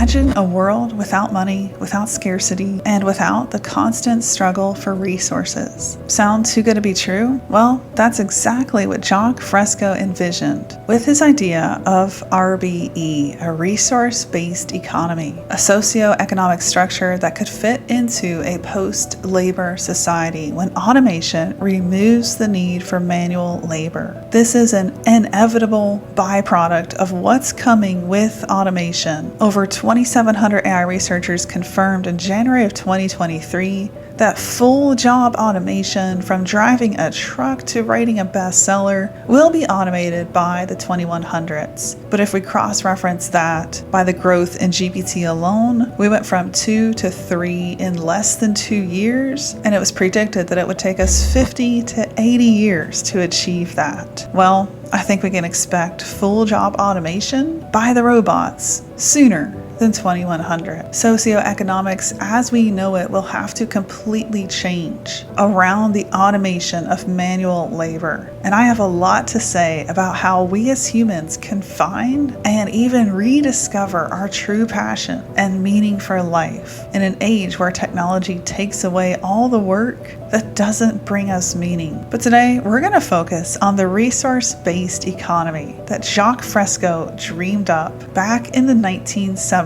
Imagine a world without money, without scarcity, and without the constant struggle for resources. Sound too good to be true? Well, that's exactly what Jacque Fresco envisioned with his idea of RBE, a resource-based economy, a socioeconomic structure that could fit into a post-labor society when automation removes the need for manual labor. This is an inevitable byproduct of what's coming with automation. Over 2,700 AI researchers confirmed in January of 2023 that full job automation, from driving a truck to writing a bestseller, will be automated by the 2100s. But if we cross-reference that by the growth in GPT alone, we went from 2 to 3 in less than 2 years, and it was predicted that it would take us 50 to 80 years to achieve that. Well, I think we can expect full job automation by the robots sooner than 2100. Socioeconomics as we know it will have to completely change around the automation of manual labor. And I have a lot to say about how we as humans can find and even rediscover our true passion and meaning for life in an age where technology takes away all the work that doesn't bring us meaning. But today we're going to focus on the resource-based economy that Jacque Fresco dreamed up back in the 1970s.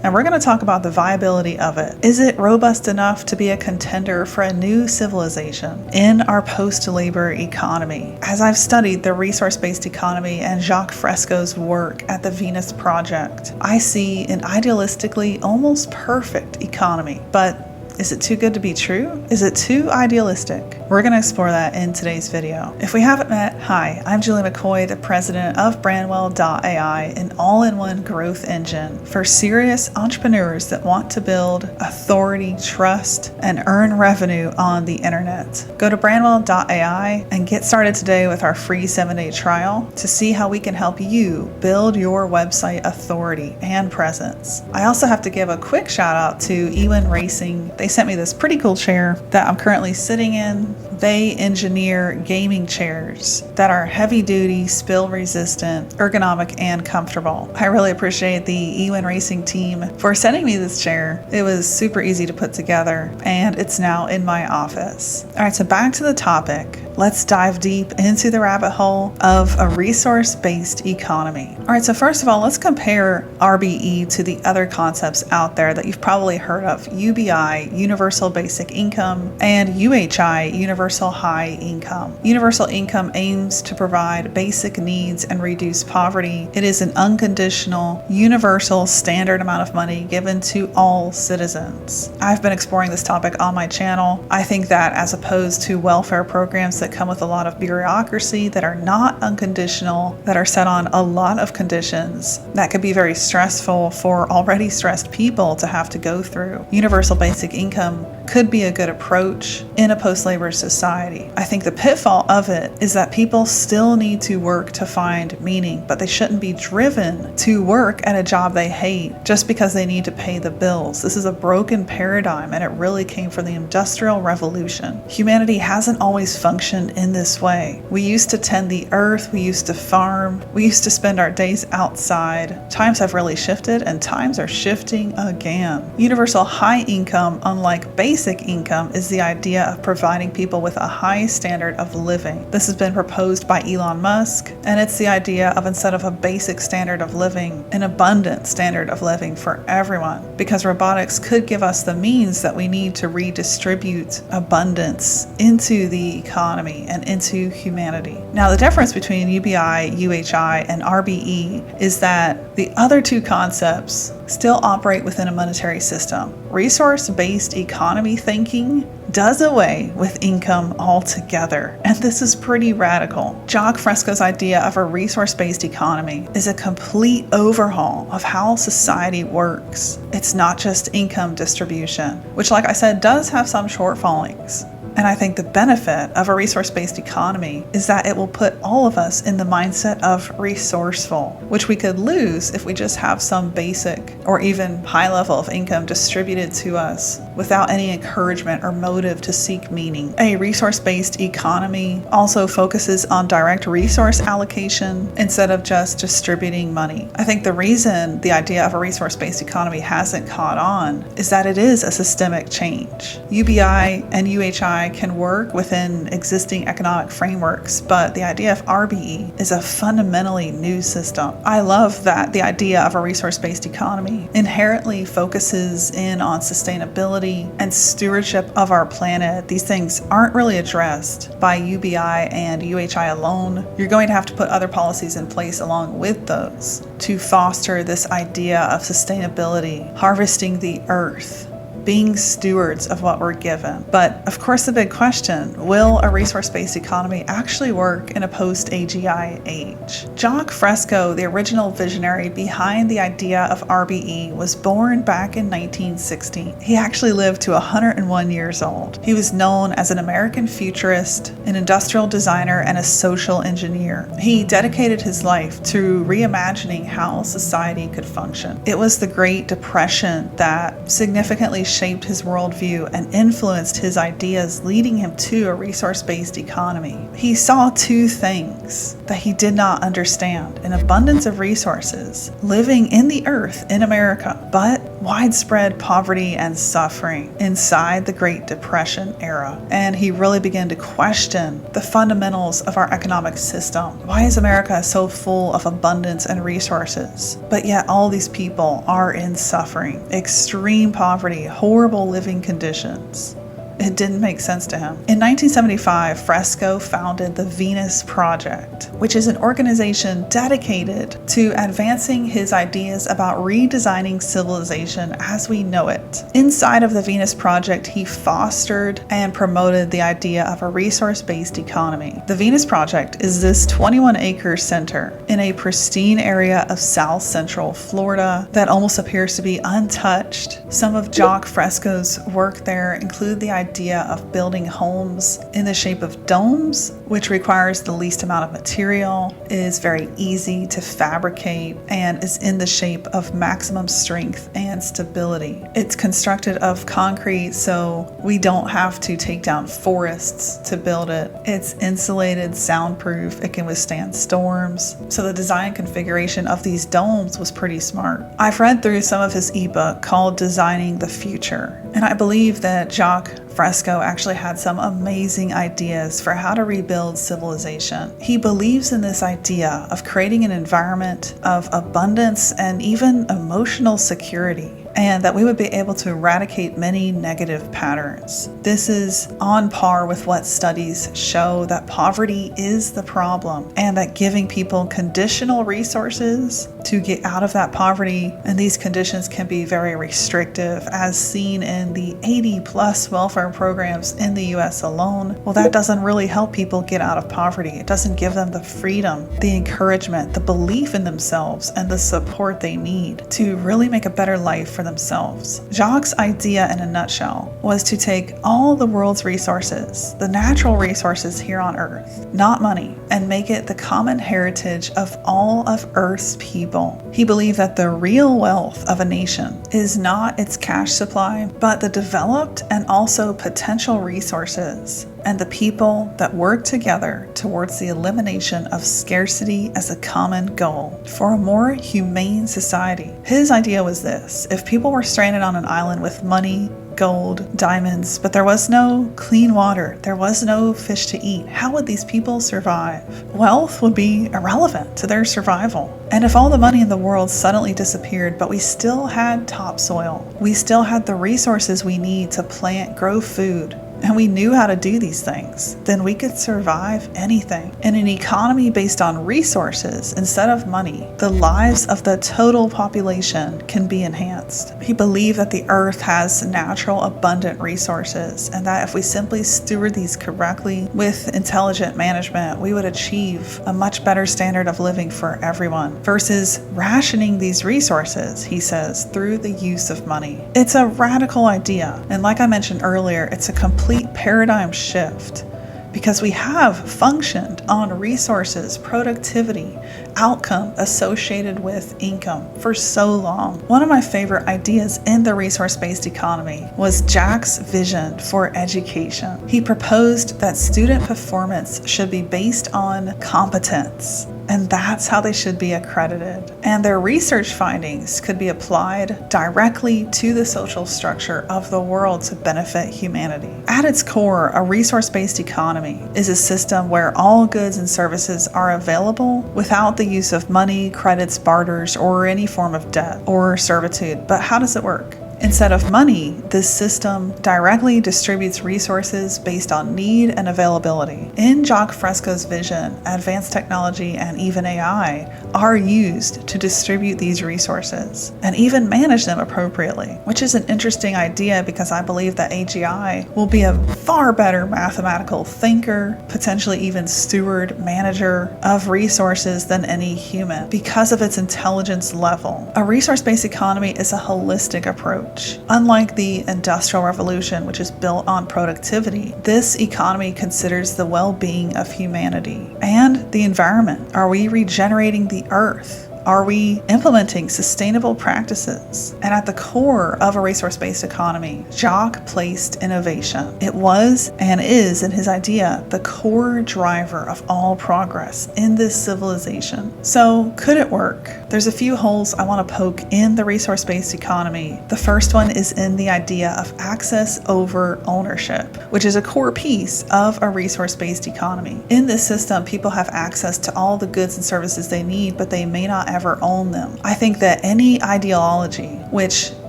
And we're going to talk about the viability of it. Is it robust enough to be a contender for a new civilization in our post-labor economy? As I've studied the resource-based economy and Jacque Fresco's work at the Venus Project, I see an idealistically almost perfect economy. But is it too good to be true? Is it too idealistic? We're going to explore that in today's video. If we haven't met, hi, I'm Julie McCoy, the president of Brandwell.ai, an all-in-one growth engine for serious entrepreneurs that want to build authority, trust, and earn revenue on the internet. Go to Brandwell.ai and get started today with our free 7-day trial to see how we can help you build your website authority and presence. I also have to give a quick shout out to Ewin Racing. They sent me this pretty cool chair that I'm currently sitting in. They engineer gaming chairs that are heavy duty, spill resistant, ergonomic, and comfortable. I really appreciate the Ewin Racing team for sending me this chair. It was super easy to put together, and it's now in my office. All right, so back to the topic. Let's dive deep into the rabbit hole of a resource-based economy. All right, so first of all, let's compare RBE to the other concepts out there that you've probably heard of: UBI, Universal Basic Income, and UHI, Universal High Income. Universal income aims to provide basic needs and reduce poverty. It is an unconditional, universal, standard amount of money given to all citizens. I've been exploring this topic on my channel. I think that as opposed to welfare programs that come with a lot of bureaucracy, that are not unconditional, that are set on a lot of conditions, that could be very stressful for already stressed people to have to go through. Universal basic income could be a good approach in a post-labor society. I think the pitfall of it is that people still need to work to find meaning, but they shouldn't be driven to work at a job they hate just because they need to pay the bills. This is a broken paradigm, and it really came from the Industrial Revolution. Humanity hasn't always functioned in this way. We used to tend the earth, we used to farm, we used to spend our days outside. Times have really shifted, and times are shifting again. Universal high income, unlike basic income, is the idea of providing people with a high standard of living. This has been proposed by Elon Musk, and it's the idea of, instead of a basic standard of living, an abundant standard of living for everyone, because robotics could give us the means that we need to redistribute abundance into the economy and into humanity. Now, the difference between UBI, UHI, and RBE is that the other two concepts still operate within a monetary system. Resource-based economy thinking does away with income altogether, and this is pretty radical. Jacque Fresco's idea of a resource-based economy is a complete overhaul of how society works. It's not just income distribution, which, like I said, does have some shortfallings. And I think the benefit of a resource-based economy is that it will put all of us in the mindset of resourceful, which we could lose if we just have some basic or even high level of income distributed to us without any encouragement or motive to seek meaning. A resource-based economy also focuses on direct resource allocation instead of just distributing money. I think the reason the idea of a resource-based economy hasn't caught on is that it is a systemic change. UBI and UHI can work within existing economic frameworks, but the idea of RBE is a fundamentally new system. I love that the idea of a resource-based economy inherently focuses in on sustainability and stewardship of our planet. These things aren't really addressed by UBI and UHI alone. You're going to have to put other policies in place along with those to foster this idea of sustainability, harvesting the earth, being stewards of what we're given. But of course, the big question, will a resource-based economy actually work in a post-AGI age? Jacque Fresco, the original visionary behind the idea of RBE, was born back in 1960. He actually lived to 101 years old. He was known as an American futurist, an industrial designer, and a social engineer. He dedicated his life to reimagining how society could function. It was the Great Depression that significantly shaped his worldview and influenced his ideas, leading him to a resource-based economy. He saw two things that he did not understand: an abundance of resources living in the earth in America, but widespread poverty and suffering inside the Great Depression era. And he really began to question the fundamentals of our economic system. Why is America so full of abundance and resources, but yet all these people are in suffering, extreme poverty, horrible living conditions? It didn't make sense to him. In 1975, Fresco founded the Venus Project, which is an organization dedicated to advancing his ideas about redesigning civilization as we know it. Inside of the Venus Project, he fostered and promoted the idea of a resource-based economy. The Venus Project is this 21-acre center in a pristine area of South Central Florida that almost appears to be untouched. Some of Jacque Fresco's work there include the idea of building homes in the shape of domes, which requires the least amount of material, is very easy to fabricate, and is in the shape of maximum strength and stability. It's constructed of concrete, so we don't have to take down forests to build it. It's insulated, soundproof, it can withstand storms. So the design configuration of these domes was pretty smart. I've read through some of his ebook called Designing the Future, and I believe that Jacque Fresco actually had some amazing ideas for how to rebuild civilization. He believes in this idea of creating an environment of abundance and even emotional security, and that we would be able to eradicate many negative patterns. This is on par with what studies show, that poverty is the problem, and that giving people conditional resources to get out of that poverty, and these conditions can be very restrictive, as seen in the 80+ welfare programs in the US alone. Well, that doesn't really help people get out of poverty. It doesn't give them the freedom, the encouragement, the belief in themselves, and the support they need to really make a better life for themselves. Jacque's idea in a nutshell was to take all the world's resources, the natural resources here on Earth, not money, and make it the common heritage of all of Earth's people. He believed that the real wealth of a nation is not its cash supply, but the developed and also potential resources and the people that work together towards the elimination of scarcity as a common goal for a more humane society. His idea was this: if people were stranded on an island with money, gold, diamonds, but there was no clean water, there was no fish to eat, how would these people survive? Wealth would be irrelevant to their survival. And if all the money in the world suddenly disappeared, but we still had topsoil, we still had the resources we need to plant, grow food, and we knew how to do these things, then we could survive anything. In an economy based on resources instead of money, the lives of the total population can be enhanced. He believed that the earth has natural abundant resources, and that if we simply steward these correctly with intelligent management, we would achieve a much better standard of living for everyone versus rationing these resources, he says, through the use of money. It's a radical idea, and like I mentioned earlier, it's a complete paradigm shift because we have functioned on resources, productivity, outcome associated with income for so long. One of my favorite ideas in the resource-based economy was Jacque's vision for education. He proposed that student performance should be based on competence, and that's how they should be accredited. And their research findings could be applied directly to the social structure of the world to benefit humanity. At its core, a resource-based economy is a system where all goods and services are available without the use of money, credits, barters, or any form of debt or servitude. But how does it work? Instead of money, this system directly distributes resources based on need and availability. In Jacque Fresco's vision, advanced technology and even AI are used to distribute these resources and even manage them appropriately, which is an interesting idea because I believe that AGI will be a far better mathematical thinker, potentially even steward, manager of resources than any human because of its intelligence level. A resource-based economy is a holistic approach. Unlike the Industrial Revolution, which is built on productivity, this economy considers the well-being of humanity and the environment. Are we regenerating the earth? Are we implementing sustainable practices? And at the core of a resource-based economy, Jacque placed innovation. It was and is, in his idea, the core driver of all progress in this civilization. So, could it work? There's a few holes I want to poke in the resource-based economy. The first one is in the idea of access over ownership, which is a core piece of a resource-based economy. In this system, people have access to all the goods and services they need, but they may not ever own them. I think that any ideology which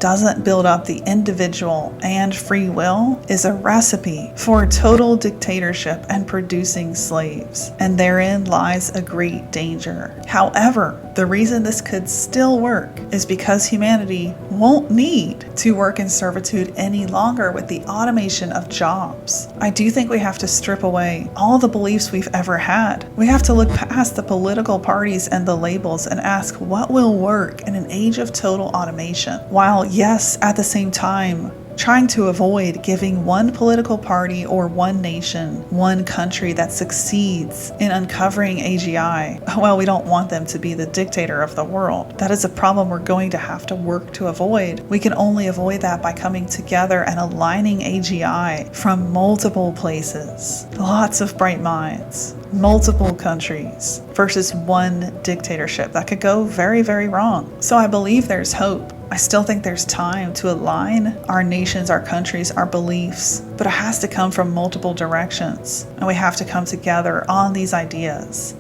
doesn't build up the individual and free will is a recipe for total dictatorship and producing slaves, and therein lies a great danger. However, the reason this could still work is because humanity won't need to work in servitude any longer with the automation of jobs. I do think we have to strip away all the beliefs we've ever had. We have to look past the political parties and the labels and ask what will work in an age of total automation, while yes, at the same time, trying to avoid giving one political party or one nation, one country that succeeds in uncovering AGI, well, we don't want them to be the dictator of the world. That is a problem we're going to have to work to avoid. We can only avoid that by coming together and aligning AGI from multiple places, lots of bright minds, multiple countries versus one dictatorship. That could go very, very wrong. So I believe there's hope. I still think there's time to align our nations, our countries, our beliefs, but it has to come from multiple directions, and we have to come together on these ideas.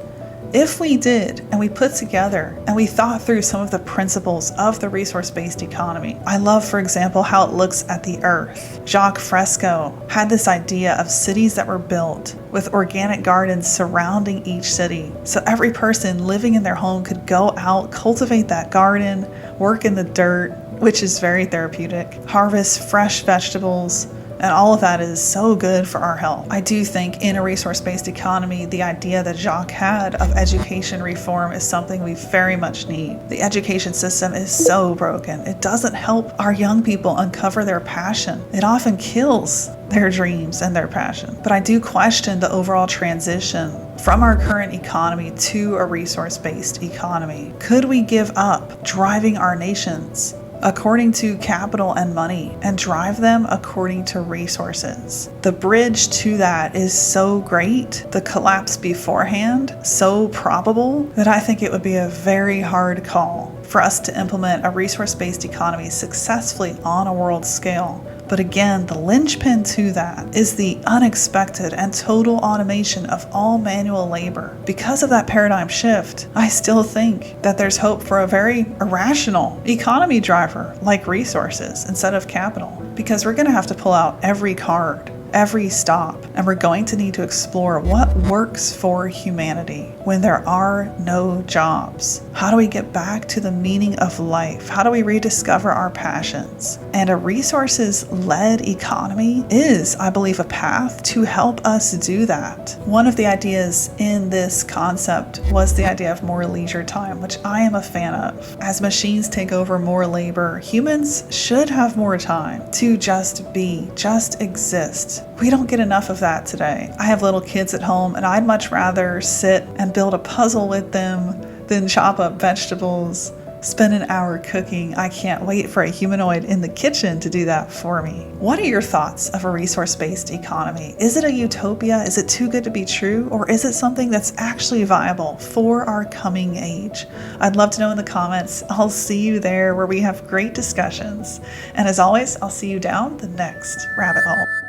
If we did, and we put together, and we thought through some of the principles of the resource-based economy. I love, for example, how it looks at the earth. Jacque Fresco had this idea of cities that were built with organic gardens surrounding each city. So every person living in their home could go out, cultivate that garden, work in the dirt, which is very therapeutic, harvest fresh vegetables, and all of that is so good for our health. I do think in a resource-based economy, the idea that Jacque had of education reform is something we very much need. The education system is so broken. It doesn't help our young people uncover their passion. It often kills their dreams and their passion. But I do question the overall transition from our current economy to a resource-based economy. Could we give up driving our nations according to capital and money and drive them according to resources? The bridge to that is so great, the collapse beforehand so probable, that I think it would be a very hard call for us to implement a resource-based economy successfully on a world scale. But again, the linchpin to that is the unexpected and total automation of all manual labor. Because of that paradigm shift, I still think that there's hope for a very irrational economy driver like resources instead of capital, because we're going to have to pull out every card, every stop, and we're going to need to explore what works for humanity when there are no jobs. How do we get back to the meaning of life? How do we rediscover our passions? And a resources-led economy is, I believe, a path to help us do that. One of the ideas in this concept was the idea of more leisure time, which I am a fan of. As machines take over more labor, humans should have more time to just be, just exist. based. We don't get enough of that today. I have little kids at home, and I'd much rather sit and build a puzzle with them than chop up vegetables, spend an hour cooking. I can't wait for a humanoid in the kitchen to do that for me. What are your thoughts of a resource-based economy? Is it a utopia? Is it too good to be true? Or is it something that's actually viable for our coming age? I'd love to know in the comments. I'll see you there where we have great discussions. And as always, I'll see you down the next rabbit hole.